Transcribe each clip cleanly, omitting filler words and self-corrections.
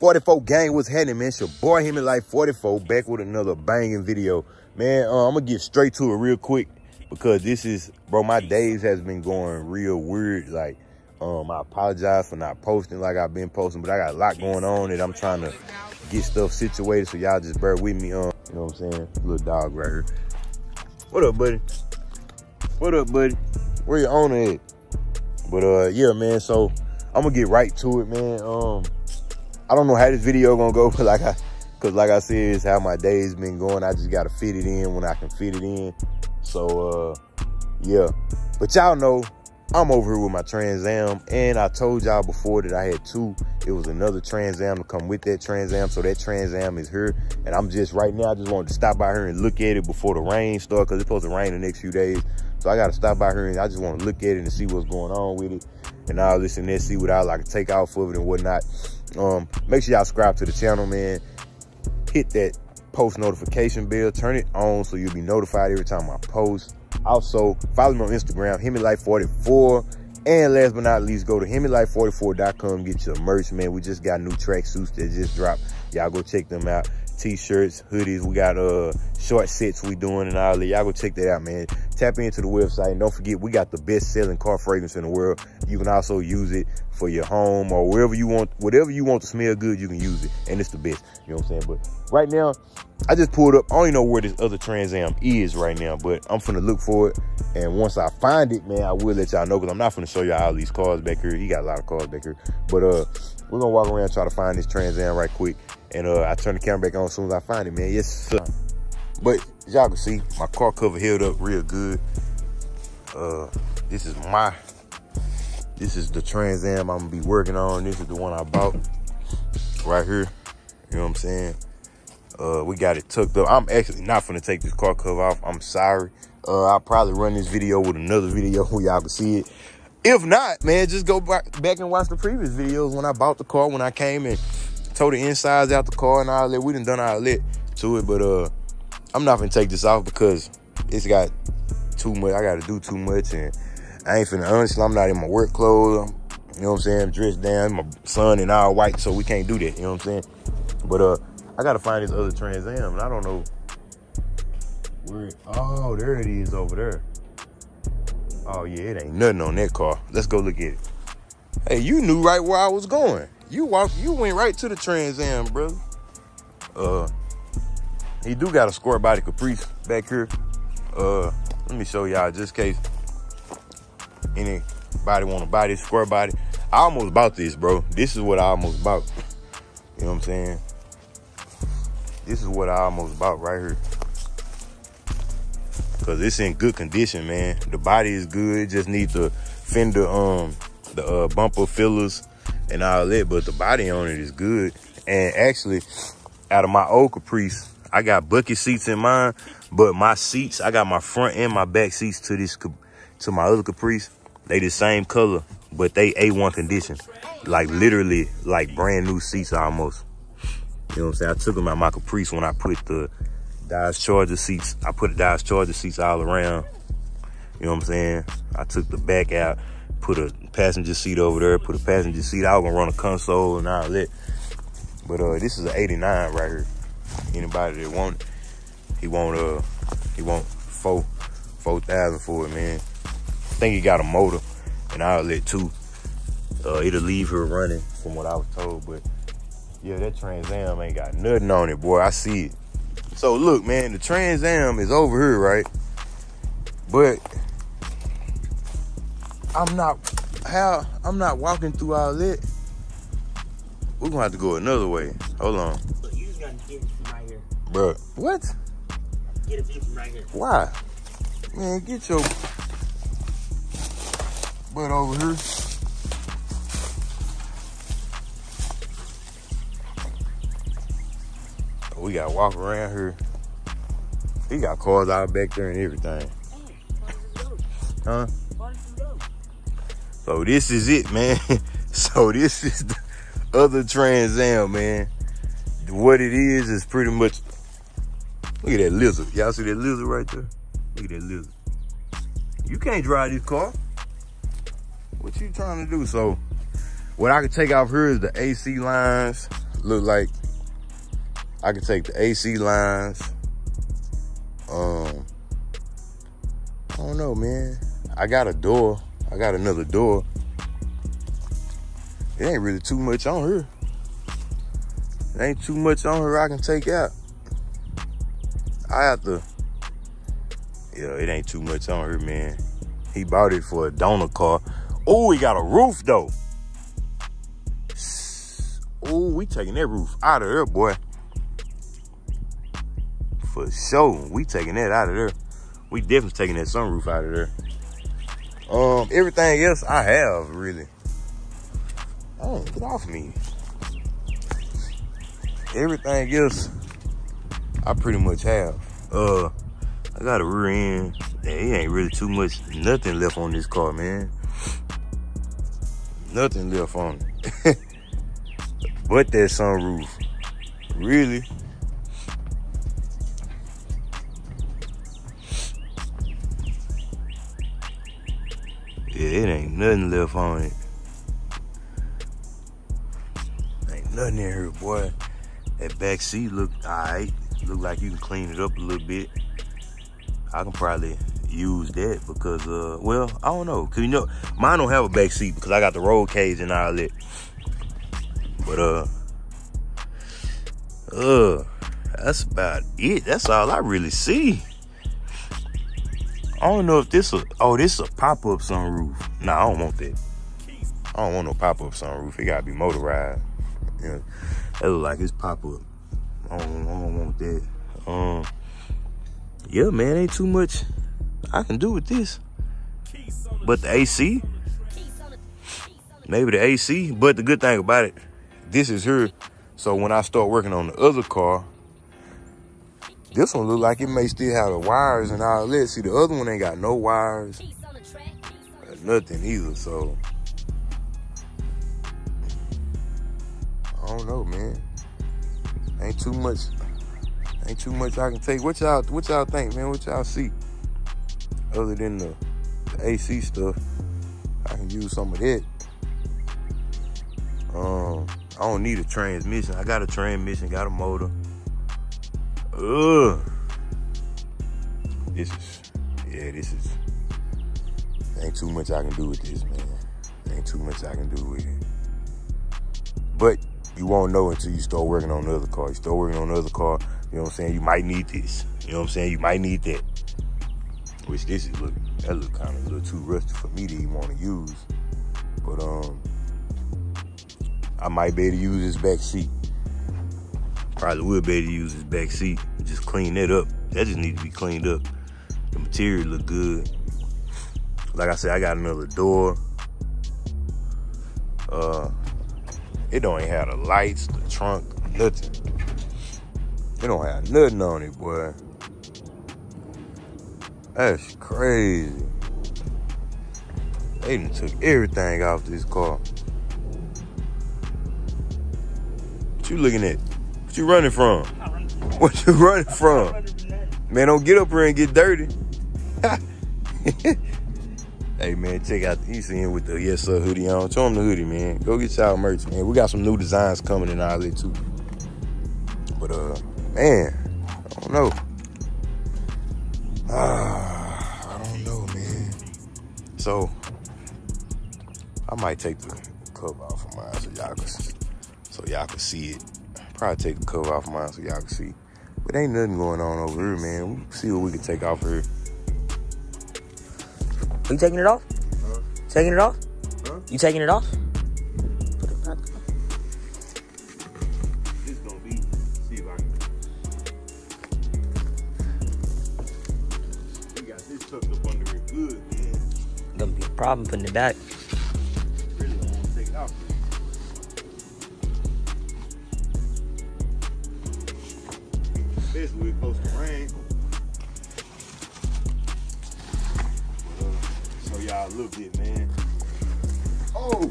44 gang, what's happening, man? It's your boy Hemiwife44 back with another banging video. Man, I'm gonna get straight to it real quick because this is, bro, my days has been going real weird. Like, I apologize for not posting like I've been posting, but I got a lot going on that I'm trying to get stuff situated, so y'all just bear with me. You know what I'm saying? Little dog right here. What up, buddy? What up, buddy? Where your owner at? But yeah, man, so I'm gonna get right to it, man. I don't know how this video gonna go, but like I said, it's how my day's been going. I just gotta fit it in when I can fit it in. So yeah, but y'all know I'm over here with my Trans Am, and I told y'all before that I had two. It was another Trans Am to come with that Trans Am, so that Trans Am is here. And I'm just right now, I just wanted to stop by here and look at it before the rain starts, because it's supposed to rain the next few days. So I got to stop by here and I just want to look at it and see what's going on with it and all this and that, see what I like to take off of it and whatnot. Make sure y'all subscribe to the channel, man. Hit that post notification bell, turn it on so you'll be notified every time I post. Also, follow me on Instagram, Hemiwife44. And last but not least, go to Hemiwife44.com, get your merch, man. We just got new tracksuits that just dropped. Y'all go check them out. T-shirts, hoodies, we got short sets we doing and all that. Y'all go check that out, man. Tap into the website, and don't forget, we got the best selling car fragrance in the world. You can also use it for your home or wherever you want, whatever you want to smell good, you can use it, and it's the best. You know what I'm saying? But right now, I just pulled up. I don't even know where this other Trans Am is right now, but I'm finna look for it, and once I find it, man, I will let y'all know, because I'm not finna show y'all all these cars back here. He got a lot of cars back here, but we're gonna walk around and try to find this Trans Am right quick. And I turn the camera back on as soon as I find it, man. Yes, sir. But as y'all can see, my car cover held up real good. This is the Trans Am I'm gonna be working on. This is the one I bought right here. You know what I'm saying? We got it tucked up. I'm actually not gonna take this car cover off. I'm sorry. I'll probably run this video with another video where y'all can see it. If not, man, just go back and watch the previous videos when I bought the car, when I came and tore the insides out the car and all that. We done all that to it, but I'm not gonna take this off because it's got too much. I gotta do too much, and I ain't finna, honestly, I'm not in my work clothes. You know what I'm saying? I'm dressed down, my son and all white, so we can't do that. You know what I'm saying? But I gotta find this other Trans Am, and I don't know where it, oh, there it is over there. Oh yeah, it ain't nothing on that car. Let's go look at it. Hey, you knew right where I was going. You went right to the Trans Am, brother. He do got a square body Caprice back here. Let me show y'all just in case anybody want to buy this square body. I almost bought this, bro. This is what I almost bought. You know what I'm saying? This is what I almost bought right here. Cause it's in good condition, man. The body is good. It just needs the fender, the bumper fillers and all that, but the body on it is good. And actually, out of my old Caprice, I got bucket seats in mine, but my seats, I got my front and my back seats to my other Caprice. They the same color, but they A1 condition. Like literally like brand new seats almost. You know what I'm saying? I took them out my Caprice when I put the Dodge Charger seats. I put the Dodge Charger seats all around. You know what I'm saying? I took the back out, put a passenger seat over there, put a passenger seat. I was gonna run a console and all that. But this is an 89 right here. Anybody that want it, he want 4,000 for it, man. I think he got a motor and all that too. It'll leave her running from what I was told, but yeah, that Trans Am ain't got nothing on it, boy. I see it. So look, man, the Trans Am is over here, right? But I'm not walking through all that. We're gonna have to go another way. Hold on. Look, you just gotta get it from right here. Bro, what? Get it from right here. Why? Man, get your butt over here. We gotta walk around here. He got cars out back there and everything. Huh? So this is it, man. So this is the other Trans Am, man. What it is pretty much, look at that lizard. Y'all see that lizard right there? Look at that lizard. You can't drive this car. What you trying to do? So what I can take off here is the AC lines, look like I can take the AC lines. I don't know, man. I got a door. I got another door. It ain't really too much on her. It ain't too much on her I can take out. I have to. Yeah, it ain't too much on her, man. He bought it for a donor car. Oh, he got a roof, though. Oh, we taking that roof out of there, boy. For sure. We taking that out of there. We definitely taking that sunroof out of there. Everything else I have, really. Oh, get off me. Everything else I pretty much have. I got a rear end. Yeah, it ain't really too much, nothing left on this car, man. Nothing left on it. But that sunroof. Really? Yeah, it ain't nothing left on it. Ain't nothing in here, boy. That back seat look alright. Look like you can clean it up a little bit. I can probably use that because, well, I don't know. Cause you know, mine don't have a back seat because I got the roll cage and all that. But, that's about it. That's all I really see. I don't know if this is, oh, this is a pop-up sunroof. Nah, I don't want that. I don't want no pop-up sunroof. It gotta be motorized. Yeah, that look like it's pop-up. I don't want that. Yeah, man, ain't too much I can do with this. But the AC, maybe the AC. But the good thing about it, this is her. So when I start working on the other car, this one look like it may still have the wires and all that. See, the other one ain't got no wires, nothing either. So I don't know, man. Ain't too much I can take. What y'all think, man? What y'all see? Other than the AC stuff, I can use some of that. I don't need a transmission. I got a transmission, got a motor. This is, ain't too much I can do with this, man. Ain't too much I can do with it. But you won't know until you start working on the other car. You start working on the other car, you know what I'm saying? You might need this. You know what I'm saying? You might need that. Which this is that look kind of a little too rusty for me to even want to use. But I might be able to use this back seat. Probably would be able to use this back seat. Just clean that up. That just needs to be cleaned up. The material look good. Like I said, I got another door. It don't even have the lights, the trunk, nothing. It don't have nothing on it, boy. That's crazy. They done took everything off this car. What you looking at? What you running from? What you running from? Man, don't get up here and get dirty. Hey, man, check out, he's seeing with the Yes Sir hoodie on. Show him the hoodie, man. Go get y'all merch, man. We got some new designs coming in all that, too. But, man, I don't know. I don't know, man. So, I might take the cover off of mine so y'all can see it. Probably take the cover off of mine so y'all can see. But ain't nothing going on over here, man. We'll see what we can take off here. Are you taking it off? Huh? Taking it off? Huh? You taking it off? It's gonna be, see if I can. We got this tucked up under it good, man. Gonna be a problem putting it back. Really don't want to take it off. Especially we're close to rain. Y'all a little bit, man. Oh,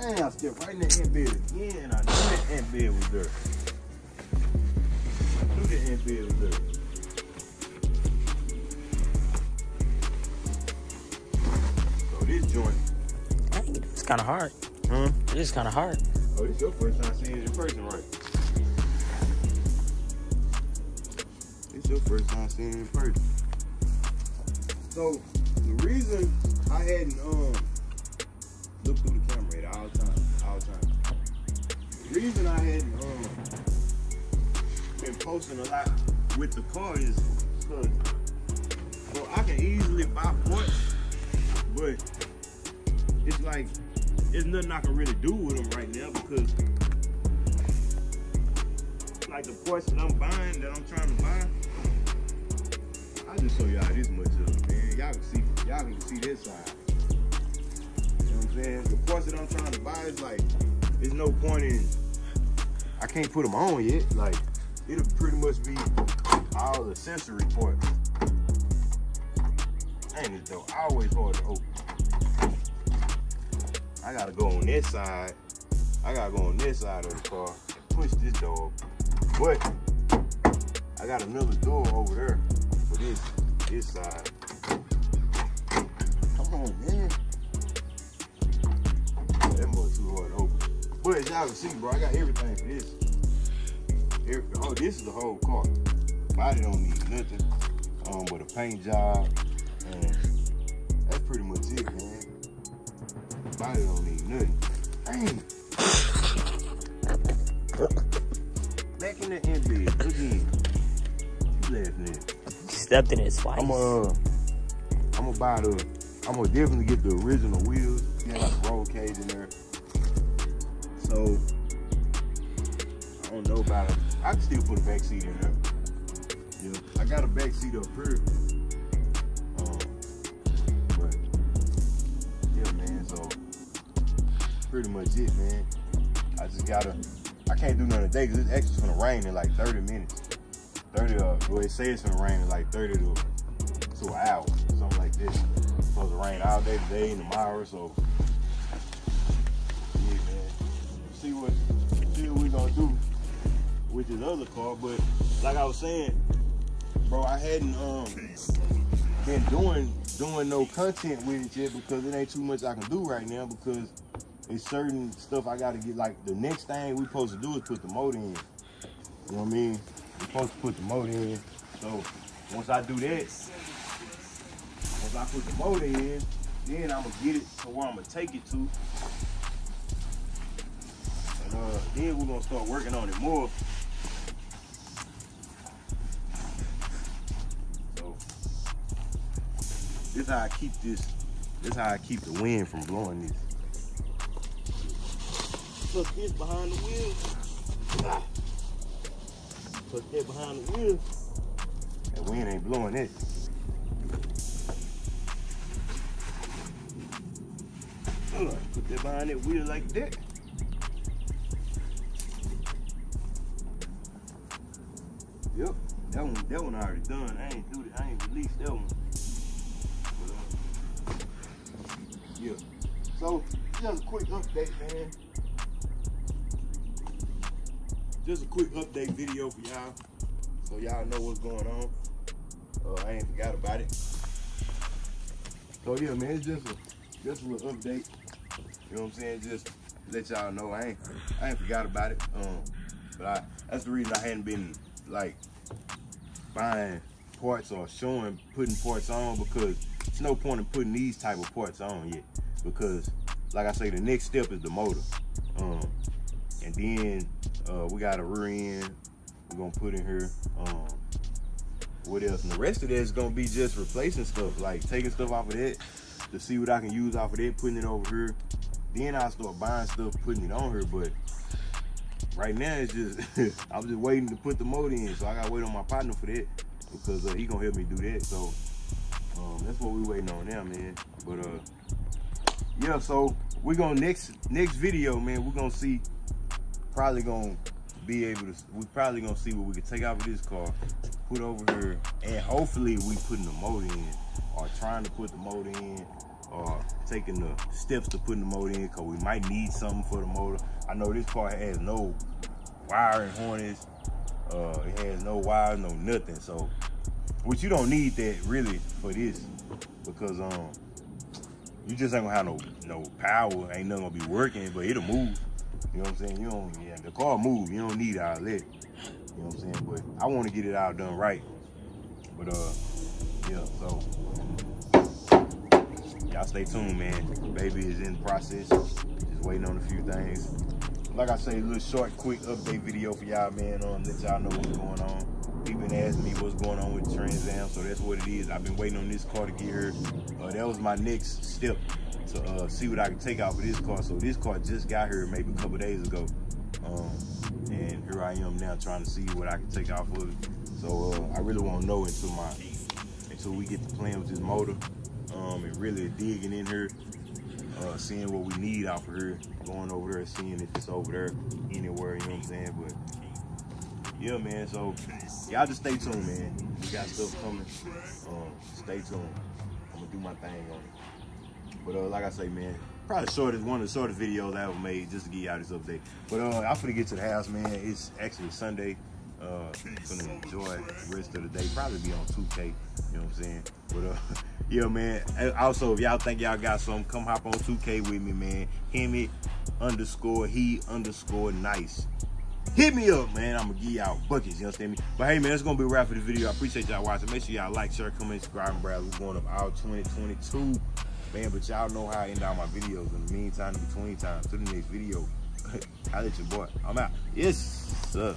and I stepped right in that ant bed again, and I knew that ant bed was there. I knew that ant bed was there. So this joint, It's kind of hard. huh? It is kind of hard. Oh, this your first time seeing it in person, right? It's your first time seeing it in person. So the reason I hadn't looked through the camera at all time. The reason I hadn't been posting a lot with the car is because, so I can easily buy parts, but it's like there's nothing I can really do with them right now because like the parts that I'm buying, that I'm trying to buy, I'll just show y'all this much of it, man. Y'all can see this side. You know what I'm saying? The parts that I'm trying to buy is like, there's no point in, I can't put them on yet. Like, it'll pretty much be all accessory parts. Ain't it though? Always hard to open. I gotta go on this side. I gotta go on this side of the car and push this door. But I got another door over there for this side. Come on, man. That was too hard to open. But as y'all can see, bro, I got everything for this. Oh, this is the whole car. Body don't need nothing but a paint job. And that's pretty much it, man. Body don't need nothing. Dang. Back in the end bed again. You laughing at? Stepped in it twice. I'm gonna definitely get the original wheels. Yeah, like a roll cage in there. So I don't know about it. I can still put a back seat in there. Yeah, I got a back seat up here. But yeah, man. So pretty much it, man. I can't do nothing today because it's actually gonna rain in like 30 minutes. Well, it says it's gonna rain in like 30 to an hour, something like this. It's supposed to rain all day today and tomorrow, so yeah, man. See what we gonna do with this other car. But like I was saying, bro, I hadn't been doing no content with it yet because it ain't too much I can do right now because it's certain stuff I gotta get. Like the next thing we supposed to do is put the motor in. You know what I mean? We're supposed to put the motor in. So once I do that, once I put the motor in, then I'm gonna get it to where I'm gonna take it to. And then we're gonna start working on it more. So this how I keep this. This how I keep the wind from blowing this. Put this behind the wheel. Put that behind the wheel. That wind ain't blowing it. Put that behind that wheel like that. Yep, that one already done. I ain't released that one. But, yeah. So just a quick update, man. Just a quick update video for y'all, so y'all know what's going on. I ain't forgot about it. So yeah, man, it's just a little update. You know what I'm saying? Just to let y'all know I ain't forgot about it. But that's the reason I hadn't been like buying parts or putting parts on, because there's no point in putting these type of parts on yet. Because like I say, the next step is the motor. And then we got a rear end we're gonna put in here. What else? And the rest of that is gonna be just replacing stuff, like taking stuff off of that to see what I can use off of that, putting it over here. Then I'll start buying stuff, putting it on here. But right now it's just I'm just waiting to put the motor in, so I gotta wait on my partner for that because he gonna help me do that. So that's what we waiting on now, man. But yeah, so we're gonna next video, man, we're gonna see. Probably gonna be able to. We're probably gonna see what we can take out of this car, put over here, and hopefully we putting the motor in, or trying to put the motor in, or taking the steps to putting the motor in, because we might need something for the motor. I know this car has no wiring harness. It has no wires, no nothing. So, which you don't need that really for this, because you just ain't gonna have no power. Ain't nothing gonna be working, but it'll move. You You know what I'm saying? You don't, yeah, the car move. You don't need an outlet. You know what I'm saying? But I want to get it all done right. But yeah, so y'all stay tuned, man. Baby is in the process. Just waiting on a few things. Like I say, a little short, quick update video for y'all, man. Let y'all know what's going on. People been asking me what's going on with the Trans Am, so that's what it is. I've been waiting on this car to get here. That was my next step to see what I can take out for this car. So this car just got here maybe a couple days ago. And here I am now trying to see what I can take out for it. So I really won't know until we get to playing with this motor. And really digging in here, seeing what we need out of here, going over there, seeing if it's over there anywhere, you know what I'm saying? But yeah, man, so y'all just stay tuned, man. We got stuff coming. Stay tuned. I'm gonna do my thing on it. But like I say, man, probably one of the shortest videos I ever made just to give y'all this update. But I'm finna get to the house, man. It's actually Sunday. Gonna enjoy the rest of the day. Probably be on 2K, you know what I'm saying? But yeah, man. Also, if y'all think y'all got something, come hop on 2K with me, man. Hemi_he_nice. Hit me up, man. I'm gonna give y'all buckets, you understand me? But hey, man, that's gonna be a wrap for the video. I appreciate y'all watching. Make sure y'all like, share, comment, subscribe, and browse. We're going up all 2022, man. But y'all know how I end all my videos. In the meantime, in between time, to the next video. I'll let your boy. I'm out. Yes, sir.